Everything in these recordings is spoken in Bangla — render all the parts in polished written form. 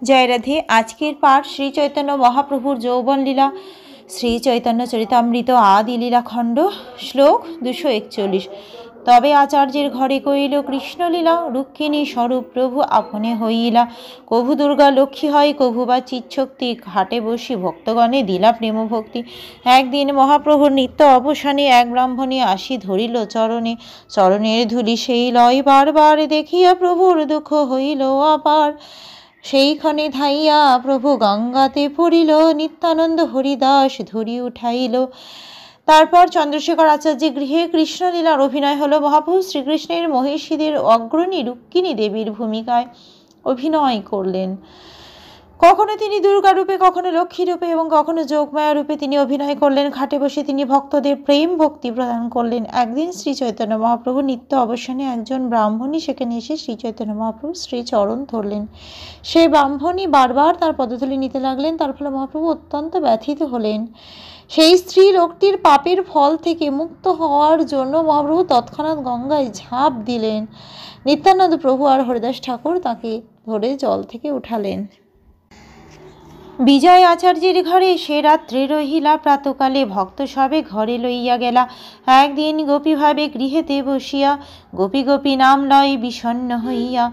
জয় রাধে। আজকের পাঠ শ্রী চৈতন্য মহাপ্রভুর যৌবন লীলা, শ্রী চৈতন্য চরিতামৃত আদি লীলা খণ্ড, শ্লোক 241। তবে আচার্যের ঘরে কইল কৃষ্ণলীলা, রুক্মিণী স্বরূপ প্রভু আপনে হইলা। কভু দুর্গা লক্ষ্মী হয়, কভু বা চিৎশক্তি, ঘাটে বসি ভক্তগণে দিলা প্রেম ভক্তি। একদিন মহাপ্রভুর নিত্য অবসানে এক ব্রাহ্মণী আসি ধরিল চরণে, চরণের ধুলি সেই লয় বারবার দেখিয়া প্রভুর দুঃখ হইল আপার। সেইখানে ধাইয়া প্রভু গঙ্গাতে পড়িল, নিত্যানন্দ হরিদাস ধরি উঠাইল। তারপর চন্দ্রশেখর আচার্যের গৃহে কৃষ্ণলীলার অভিনয় হলো। মহাপ্রভু শ্রীকৃষ্ণের মহিষীদের অগ্রণী রুক্মিণী দেবীর ভূমিকায় অভিনয় করলেন। কখনো তিনি দুর্গা রূপে, কখনো লক্ষ্মী রূপে এবং কখনো যোগমায়া রূপে তিনি অভিনয় করলেন। ঘাটে বসে তিনি ভক্তদের প্রেম ভক্তি প্রদান করলেন। একদিন শ্রী চৈতন্য মহাপ্রভু নিত্য অবসানে একজন ব্রাহ্মণী সেখানে এসে শ্রী চৈতন্য মহাপ্রভু শ্রী চরণ ধরলেন। সেই ব্রাহ্মণী বারবার তার পদধূলি নিতে লাগলেন। তার ফলে মহাপ্রভু অত্যন্ত ব্যথিত হলেন। সেই স্ত্রী লোকটির পাপের ফল থেকে মুক্ত হওয়ার জন্য মহাপ্রভু তৎক্ষণাৎ গঙ্গায় ঝাঁপ দিলেন। নিত্যানন্দ প্রভু আর হরিদাস ঠাকুর তাকে ধরে জল থেকে উঠালেন। বিজয় আচার্যের ঘরে সে রাত্রে রহিলা, প্রাতকালে ভক্ত সবে ঘরে লইয়া গেলা। একদিন গোপী ভাবে গৃহেতে বসিয়া, গোপী গোপী নাম লয় বিষণ্ণ হইয়া।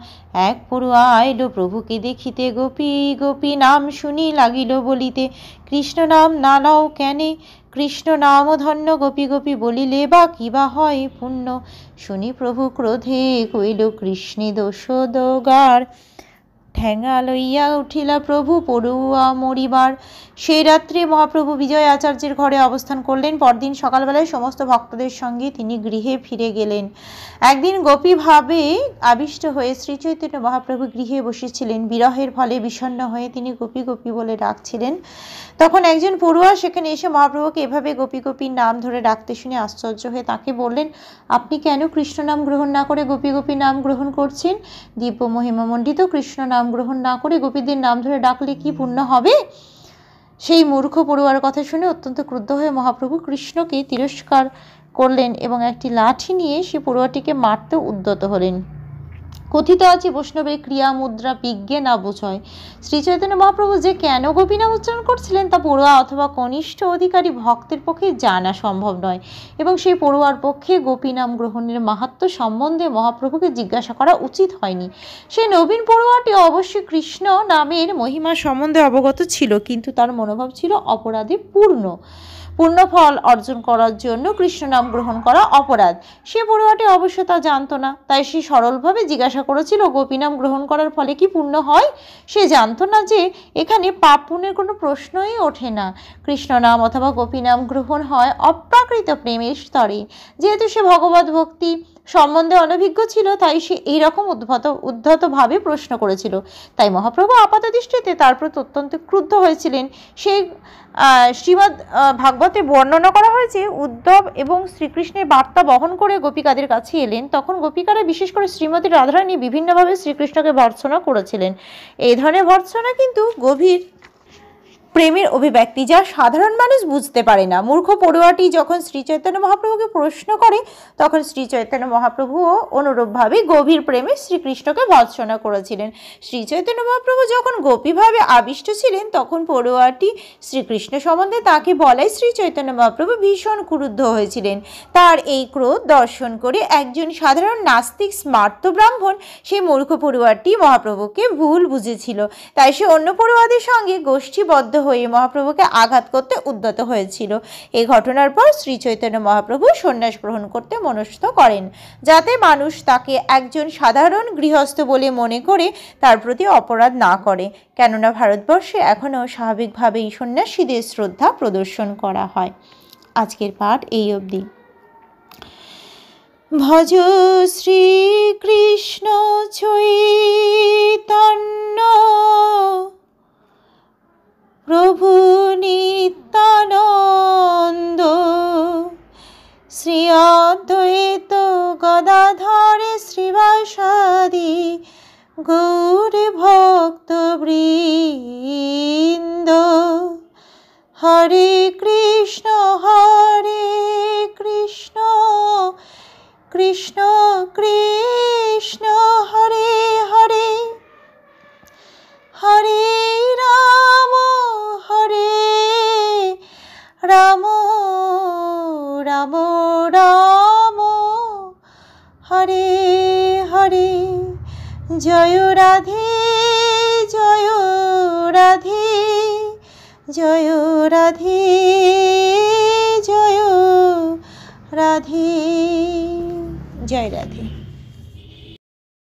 এক পড়ুয়া আইল প্রভুকে দেখিতে, গোপী গোপী নাম শুনি লাগিল বলিতে, কৃষ্ণ নাম না লও কেনে, কৃষ্ণ নাম ধন্য গোপী গোপী বলিলে বা কিবা হয় পুণ্য। শুনি প্রভু ক্রোধে কইল কৃষ্ণে দোষোদগার, ঠেঙ্গা লইয়া উঠিলা প্রভু পড়ুয়া মরিবার। সেই রাত্রে মহাপ্রভু বিজয় আচার্যের ঘরে অবস্থান করলেন। পরদিন সকালবেলায় সমস্ত ভক্তদের সঙ্গে তিনি গৃহে ফিরে গেলেন। একদিন গোপী ভাবে আবিষ্ট হয়ে শ্রী চৈতন্য মহাপ্রভু গৃহে বসেছিলেন। বিরহের ফলে বিষণ্ণ হয়ে তিনি গোপী গোপী বলে ডাকছিলেন। তখন একজন পড়ুয়া সেখানে এসে মহাপ্রভুকে এভাবে গোপী গোপীর নাম ধরে ডাকতে শুনে আশ্চর্য হয়ে তাকে বললেন, আপনি কেন কৃষ্ণ নাম গ্রহণ না করে গোপী গোপী নাম গ্রহণ করছেন? দিব্য মহিমামণ্ডিত কৃষ্ণ নাম গ্রহণ না করে গোপীদের নাম ধরে ডাকলে কি পুণ্য হবে? সেই মূর্খ পড়ুয়ার কথা শুনে অত্যন্ত ক্রুদ্ধ হয়ে মহাপ্রভু কৃষ্ণকে তিরস্কার করলেন এবং একটি লাঠি নিয়ে সে পড়ুয়াটিকে মারতে উদ্যত হলেন। কথিত আছে বৈষ্ণবের ক্রিয়া মুদ্রা বিজ্ঞে না বোঝয়। শ্রী চৈতন্য মহাপ্রভু যে কেন গোপী নাম উচ্চারণ করছিলেন তা পড়ুয়া অথবা কনিষ্ঠ অধিকারী ভক্তের পক্ষে জানা সম্ভব নয়, এবং সেই পড়ুয়ার পক্ষে গোপী নাম গ্রহণের মাহাত্ম্য সম্বন্ধে মহাপ্রভুকে জিজ্ঞাসা করা উচিত হয়নি। সেই নবীন পড়ুয়াটি অবশ্যই কৃষ্ণ নামের মহিমা সম্বন্ধে অবগত ছিল, কিন্তু তার মনোভাব ছিল অপরাধে পূর্ণ ফল অর্জন করার জন্য কৃষ্ণ নাম গ্রহণ করা অপরাধ। সে পড়ুয়াটি অবশ্য তা জানতো না, তাই সে সরলভাবে জিজ্ঞাসা করেছিল গোপী নাম গ্রহণ করার ফলে কি পুণ্য হয়। সে জানতো না যে এখানে পাপ পুণ্যের কোনো প্রশ্নই ওঠে না। কৃষ্ণ নাম অথবা গোপী নাম গ্রহণ হয় অপ্রাকৃত প্রেমের স্তরে। যেহেতু সে ভগবত ভক্তি সম্বন্ধে অনভিজ্ঞ ছিল, তাই সে এইরকম উদ্ধতভাবে প্রশ্ন করেছিল। তাই মহাপ্রভু আপাত দৃষ্টিতে তার প্রতি অত্যন্ত ক্রুদ্ধ হয়েছিলেন। সেই শ্রীমদ্ ভাগবতে বর্ণনা করা হয়েছে উদ্ধব এবং শ্রীকৃষ্ণের বার্তা বহন করে গোপিকাদের কাছে এলেন। তখন গোপিকারা বিশেষ করে শ্রীমতী রাধারানী বিভিন্নভাবে শ্রীকৃষ্ণকে ভর্ৎসনা করেছিলেন। এই ধরনের ভর্ৎসনা কিন্তু গভীর প্রেমের অভিব্যক্তি, যা সাধারণ মানুষ বুঝতে পারে না। মূর্খ পড়ুয়াটি যখন শ্রী চৈতন্য মহাপ্রভুকে প্রশ্ন করে, তখন শ্রী চৈতন্য মহাপ্রভুও অনুরূপভাবে গভীর প্রেমে শ্রীকৃষ্ণকে ভর্ৎসনা করেছিলেন। শ্রী চৈতন্য মহাপ্রভু যখন গোপীভাবে আবিষ্ট ছিলেন, তখন পড়ুয়াটি শ্রীকৃষ্ণ সম্বন্ধে তাকে বলায় শ্রী চৈতন্য মহাপ্রভু ভীষণ ক্রুদ্ধ হয়েছিলেন। তার এই ক্রোধ দর্শন করে একজন সাধারণ নাস্তিক স্মার্ত ব্রাহ্মণ সেই মূর্খ পড়ুয়াটি মহাপ্রভুকে ভুল বুঝেছিল, তাই সে অন্য পড়ুয়াদের সঙ্গে গোষ্ঠীবদ্ধ হয়ে মহাপ্রভুকে আঘাত করতে উদ্যত হয়েছিল। এই ঘটনার পর শ্রী চৈতন্য মহাপ্রভু সন্ন্যাস গ্রহণ করতে মনস্থ করেন, যাতে মানুষ তাকে একজন সাধারণ গৃহস্থ বলে মনে করে তার প্রতি অপরাধ না করে, কেননা ভারতবর্ষে এখনও স্বাভাবিকভাবেই সন্ন্যাসীদের শ্রদ্ধা প্রদর্শন করা হয়। আজকের পাঠ এই অবধি। ভজ শ্রীকৃষ্ণ চৈতন্য প্রভু নিত্যানন্দ, শ্রী অদ্বৈত গদাধর শ্রীবাসাদি গৌর ভক্ত বৃন্দ। হরে কৃষ্ণ কৃষ্ণ কৃষ্ণ হরে হরে, হরে রাম হরে রাম রাম রাম হরে হরে। জয় রাধে জয় রাধে জয় রাধে জয় রাধে। জয় রাধে।